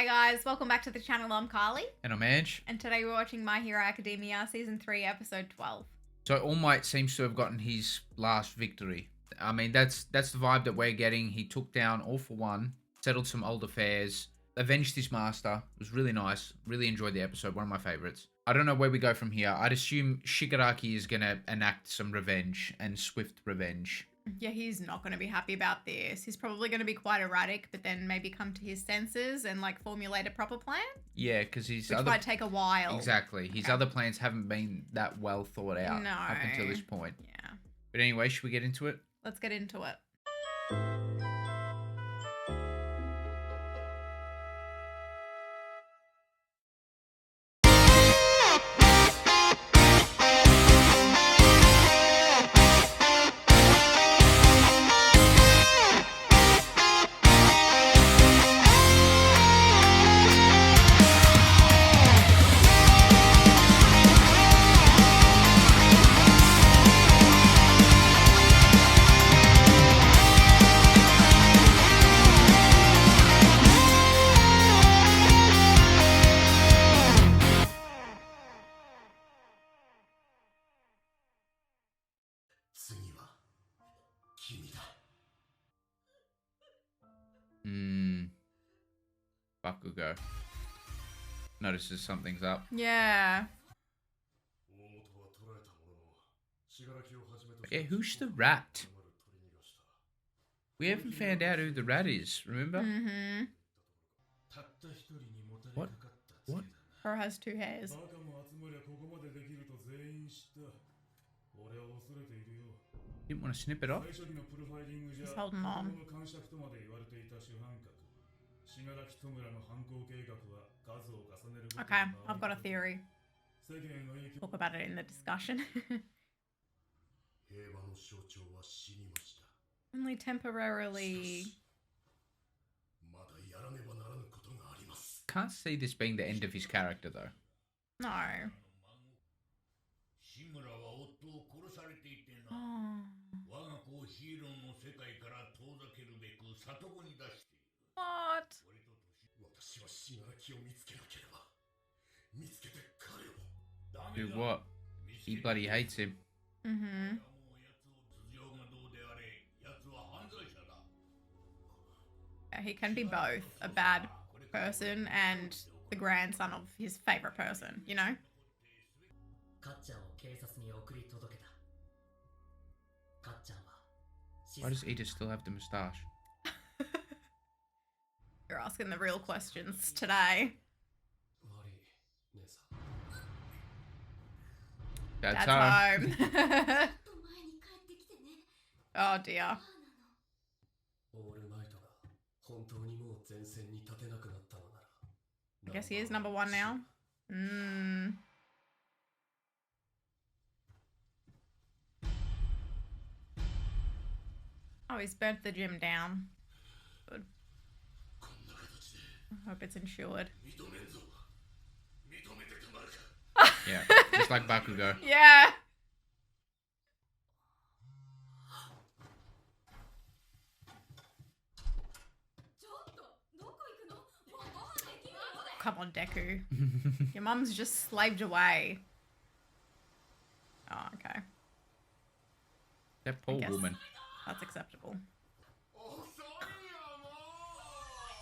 Hey guys, welcome back to the channel. I'm Carly. And I'm Ange. And today we're watching My Hero Academia Season 3, Episode 12. So All Might seems to have gotten his last victory. I mean, that's the vibe that we're getting. He took down All for One, settled some old affairs, avenged his master. It was really nice. Really enjoyed the episode. One of my favorites. I don't know where we go from here. I'd assume Shigaraki is going to enact some revenge and swift revenge. Yeah, he's not going to be happy about this. He's probably going to be quite erratic, but then maybe come to his senses and like formulate a proper plan. Yeah, because which might take a while. Exactly. His other plans haven't been that well thought out up until this point. Yeah. But anyway, should we get into it? Let's get into it. Bakugo notices something's up. Yeah. Yeah, who's the rat? We haven't found out who the rat is, remember? Mm-hmm. What? What? Her has two hairs. Didn't want to snip it off? He's holding on. Okay, I've got a theory. Talk about it in the discussion. Only temporarily. Can't see this being the end of his character, though. No. Oh. What? Do what? He bloody hates him. Mm-hmm. Yeah, he can be both a bad person and the grandson of his favorite person, you know? Why does Ida still have the moustache? You're asking the real questions today. Dad's home. Oh dear. I guess he is number one now. Oh, he's burnt the gym down. Good. I hope it's insured. Yeah, just like Bakugo. Yeah. Come on, Deku. Your mum's just slaved away. Oh, okay. That poor woman. That's acceptable.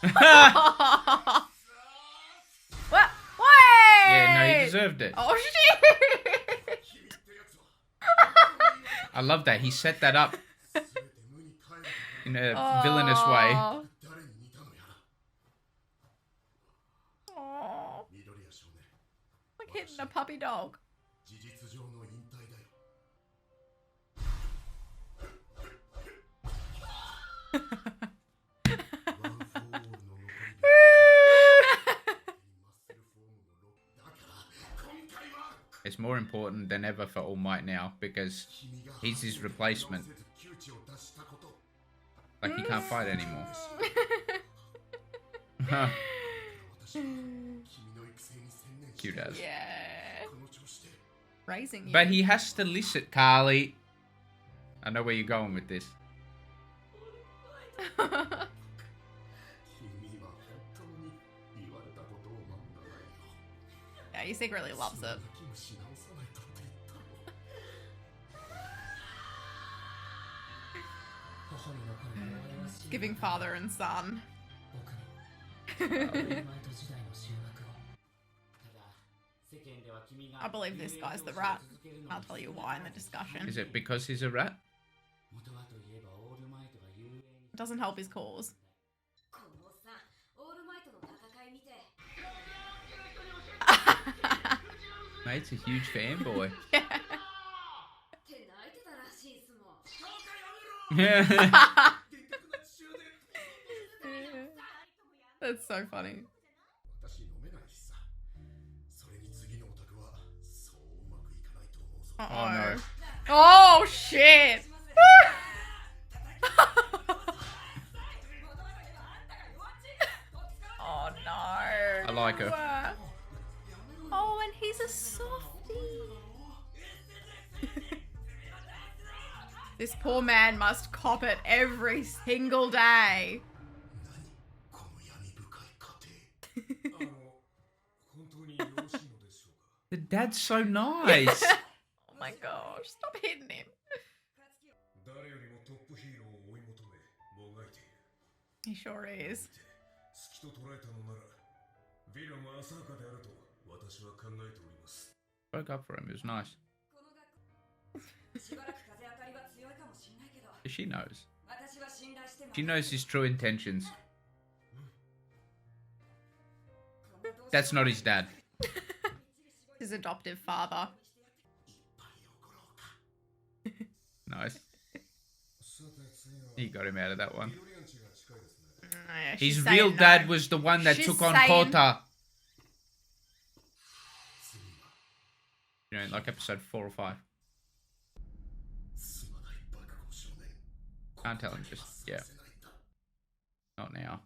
What? Wait! Yeah, no, he deserved it. Oh, shit! I love that. He set that up in a villainous way. Oh. Like hitting a puppy dog. It's more important than ever for All Might now because he's his replacement. Like he can't fight anymore. Cute as. Yeah. Raising you. But he has to listen, Carly. I know where you're going with this. Yeah, he secretly loves it. Giving father and son. I believe this guy's the rat. I'll tell you why in the discussion. Is it because he's a rat? It doesn't help his cause. Mate's a huge fanboy. Yeah. Yeah. That's so funny. Oh no. Oh shit! Oh no. I like her. Oh, and he's a softie. This poor man must cop it every single day. The dad's so nice. Oh my gosh, stop hitting him. He sure is. Spoke up for him. It was nice. She knows. She knows his true intentions. That's not his dad. His adoptive father. Nice. He got him out of that one. Yeah, His real dad was the one that took on Kota. You know, like episode 4 or 5. Can't tell him just, yeah. Not now.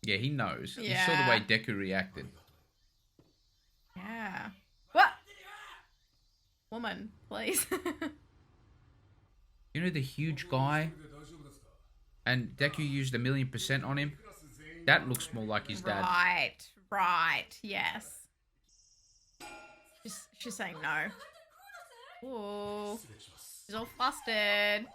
Yeah, he knows. Yeah. He saw the way Deku reacted. Yeah. What? Woman, please. You know the huge guy? And Deku used 1,000,000% on him? That looks more like his dad. Right, yes. She's saying no. Ooh. She's all flustered.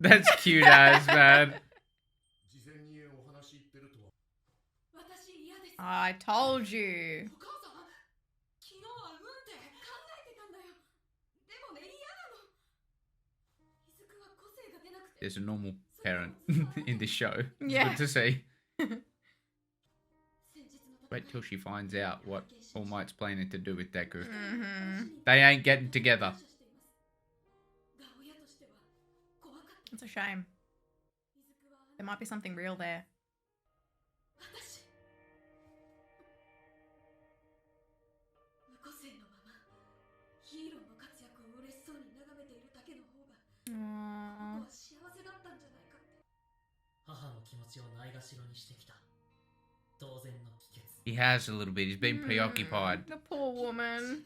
That's cute as, man. I told you. There's a normal parent in this show. It's Yeah. good to see. Wait till she finds out what All Might's planning to do with Deku. Mm-hmm. They ain't getting together. It's a shame. There might be something real there. Aww. He has a little bit. He's been preoccupied. The poor woman.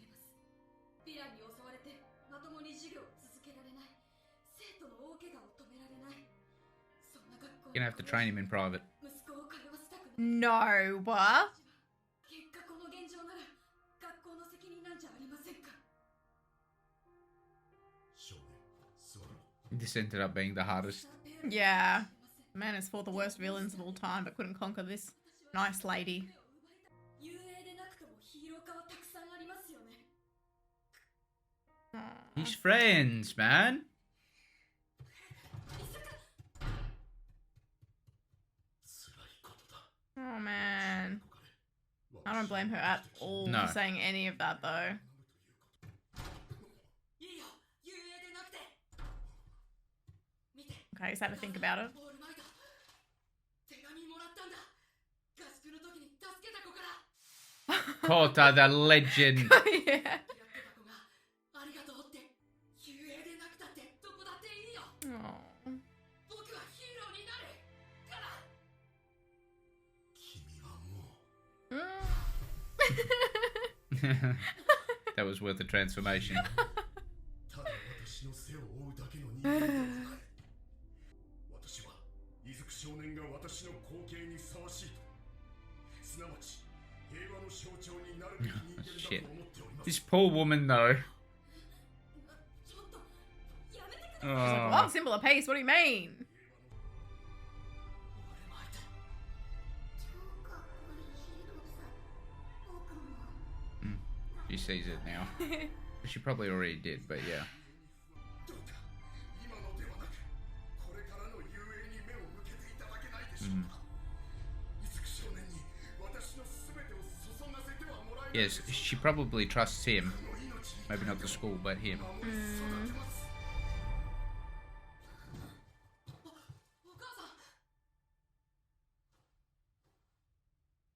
You're gonna have to train him in private. No, what? This ended up being the hardest. Yeah. Man has fought the worst villains of all time, but couldn't conquer this nice lady. Aw. He's friends, man. Oh man. I don't blame her at all No. for saying any of that though. Okay, just have to think about it. Kota, the legend. Yeah. Aw. That was worth the transformation. Shit. This poor woman, though. She's like, well, symbol of peace. What do you mean? She sees it now. She probably already did, but yeah. Yes, she probably trusts him. Maybe not the school, but him.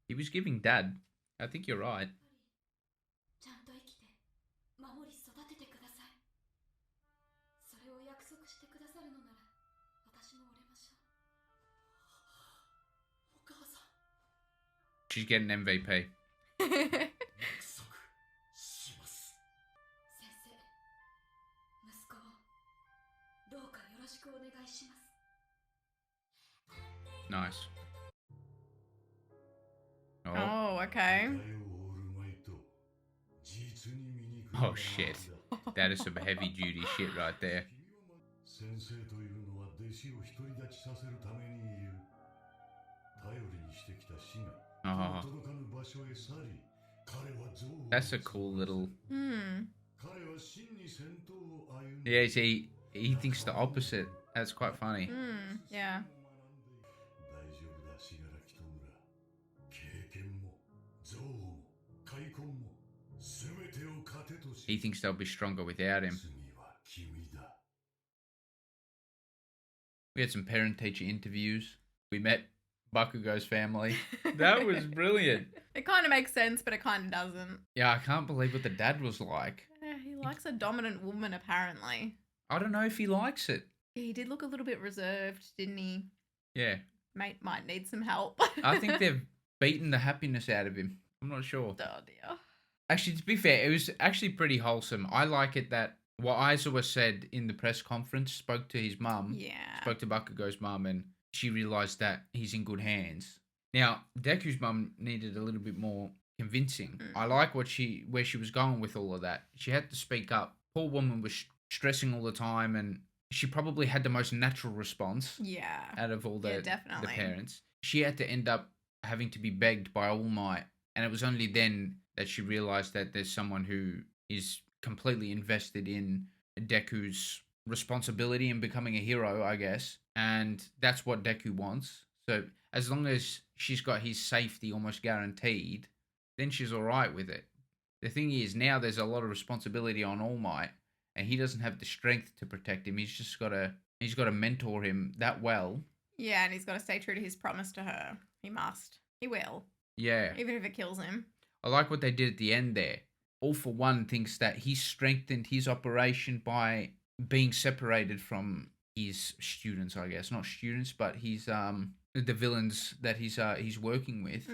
He was giving dad. I think you're right. She's getting MVP. Nice. Oh, okay. Oh shit. That is some heavy duty shit right there. Oh. That's a cool little... Yeah, see, he thinks the opposite. That's quite funny. Yeah. He thinks they'll be stronger without him. We had some parent-teacher interviews. We met Bakugo's family. That was brilliant. It kind of makes sense, but it kind of doesn't. Yeah, I can't believe what the dad was like. Yeah, he likes a dominant woman, apparently. I don't know if he likes it. He did look a little bit reserved, didn't he? Yeah. Mate might need some help. I think they've beaten the happiness out of him. I'm not sure. Oh, dear. Actually, to be fair, it was actually pretty wholesome. I like it that what Aizawa said in the press conference, spoke to his mum. Yeah. Spoke to Bakugo's mum, and she realised that he's in good hands. Now, Deku's mum needed a little bit more convincing. I like where she was going with all of that. She had to speak up. Poor woman was stressing all the time, and she probably had the most natural response. Yeah. Out of all the definitely. parents. She had to end up having to be begged by All Might, and it was only then that she realised that there's someone who is completely invested in Deku's responsibility in becoming a hero, I guess. And that's what Deku wants. So as long as she's got his safety almost guaranteed, then she's alright with it. The thing is, now there's a lot of responsibility on All Might, and he doesn't have the strength to protect him. He's got to mentor him that well. Yeah, and he's got to stay true to his promise to her. He must. He will. Yeah. Even if it kills him. I like what they did at the end there. All for One thinks that he strengthened his operation by being separated from his students, I guess. Not students, but his the villains that he's working with.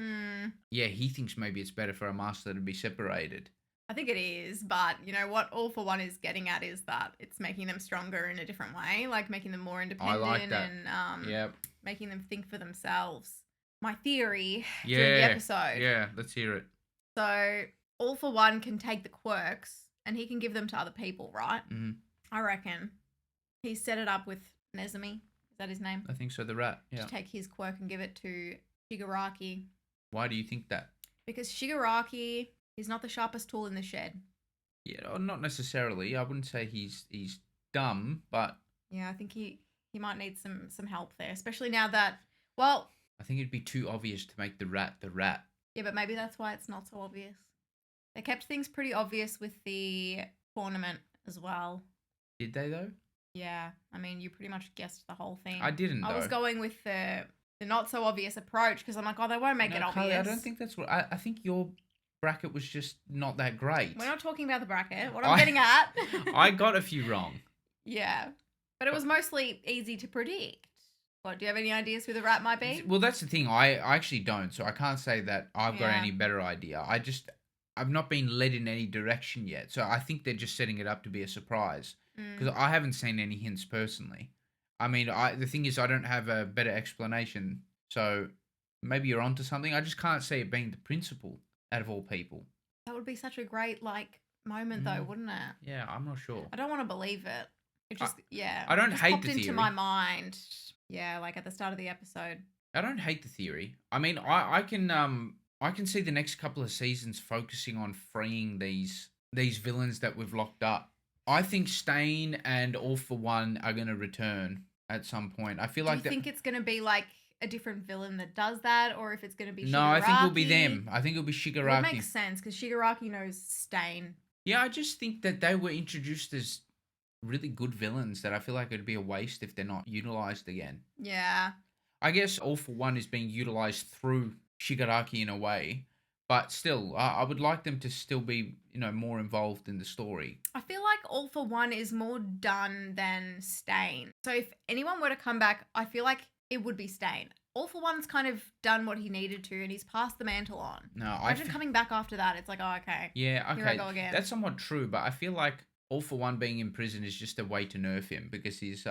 Yeah, he thinks maybe it's better for a master to be separated. I think it is, but you know what All for One is getting at is that it's making them stronger in a different way, like making them more independent. I like that. And making them think for themselves. My theory during the episode. Yeah, let's hear it. So All for One can take the quirks and he can give them to other people, right? Mm-hmm. I reckon he set it up with Nezumi. Is that his name? I think so, the rat. Yeah. To take his quirk and give it to Shigaraki. Why do you think that? Because Shigaraki is not the sharpest tool in the shed. Yeah, not necessarily. I wouldn't say he's dumb, but yeah, I think he might need some help there, especially now that, well, I think it'd be too obvious to make the rat the rat. Yeah, but maybe that's why it's not so obvious. They kept things pretty obvious with the tournament as well. Did they though? Yeah, I mean, you pretty much guessed the whole thing. I didn't. I was going with the not so obvious approach because I'm like, oh, they won't make it obvious. Carlie, I don't think that's what. I think your bracket was just not that great. We're not talking about the bracket. What I'm getting at. I got a few wrong. Yeah, but it was mostly easy to predict. What, do you have any ideas who the rat might be? Well, that's the thing. I actually don't, so I can't say that I've got any better idea. I've not been led in any direction yet, so I think they're just setting it up to be a surprise. Because I haven't seen any hints personally. I mean, the thing is, I don't have a better explanation, So maybe you're onto something. I just can't see it being the principal out of all people. That would be such a great like moment though, wouldn't it? Yeah, I'm not sure. I don't want to believe it. It just I don't just hate popped the into theory. my mind. Yeah, like at the start of the episode. I don't hate the theory. I mean, I can see the next couple of seasons focusing on freeing these villains that we've locked up. I think Stain and All for One are going to return at some point. I feel like Do you think it's going to be like a different villain that does that, or if it's going to be Shigaraki? No, I think it'll be them. I think it'll be Shigaraki. It makes sense because Shigaraki knows Stain. Yeah, I just think that they were introduced as really good villains that I feel like it'd be a waste if they're not utilized again. Yeah. I guess All for One is being utilized through Shigaraki in a way, but still, I would like them to still be, more involved in the story. I feel like All for One is more done than Stain. So if anyone were to come back, I feel like it would be Stain. All for One's kind of done what he needed to, and he's passed the mantle on. No, Imagine coming back after that. It's like, oh, okay. Yeah, okay. Here I go again. That's somewhat true, but I feel like All for One being in prison is just a way to nerf him because he's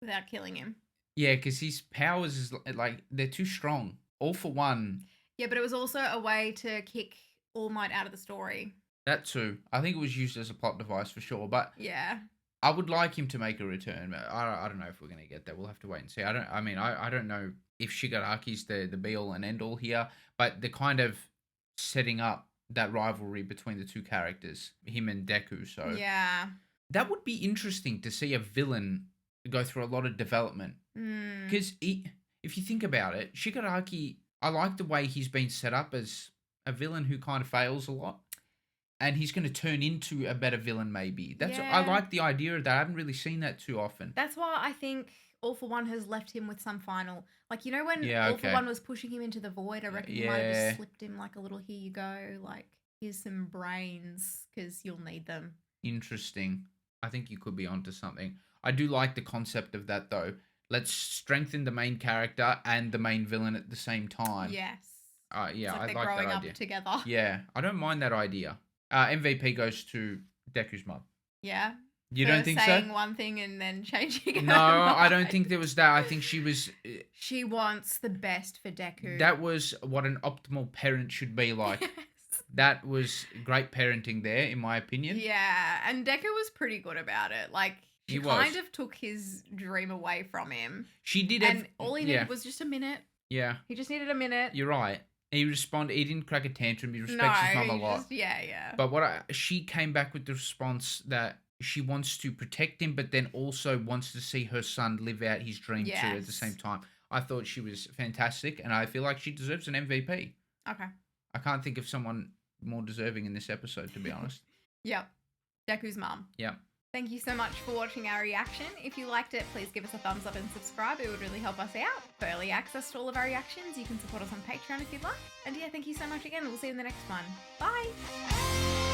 without killing him. Yeah, because his powers is like they're too strong. All for One. Yeah, but it was also a way to kick All Might out of the story. That too. I think it was used as a plot device for sure, but yeah, I would like him to make a return. I don't know if we're gonna get that. We'll have to wait and see. I don't know if Shigaraki's the be all and end all here, but they're kind of setting up that rivalry between the two characters, him and Deku. So yeah, that would be interesting to see a villain go through a lot of development. Because if you think about it, Shigaraki, I like the way he's been set up as a villain who kind of fails a lot. And he's going to turn into a better villain, maybe. I like the idea of that. I haven't really seen that too often. That's why I think All for One has left him with some final... Like, when All for One was pushing him into the void, I reckon he might have just slipped him like a little, here you go, like, here's some brains, because you'll need them. Interesting. I think you could be onto something. I do like the concept of that, though. Let's strengthen the main character and the main villain at the same time. Yes. Yeah, it's like I they're like growing that up idea. Together. Yeah, I don't mind that idea. MVP goes to Deku's mum. Yeah. You don't think so? Saying one thing and then changing it. No, I don't think there was that. I think she was... She wants the best for Deku. That was what an optimal parent should be like. Yes. That was great parenting there, in my opinion. Yeah, and Deku was pretty good about it. Like, she kind of took his dream away from him. She did. And all he needed was just a minute. Yeah. He just needed a minute. You're right. He didn't crack a tantrum. He respects his mum a lot. Yeah. But she came back with the response that she wants to protect him, but then also wants to see her son live out his dream too at the same time. I thought she was fantastic, and I feel like she deserves an MVP. Okay. I can't think of someone more deserving in this episode, to be honest. Yep. Deku's mum. Yep. Thank you so much for watching our reaction. If you liked it, please give us a thumbs up and subscribe. It would really help us out. For early access to all of our reactions, you can support us on Patreon if you'd like. And yeah, thank you so much again. We'll see you in the next one. Bye!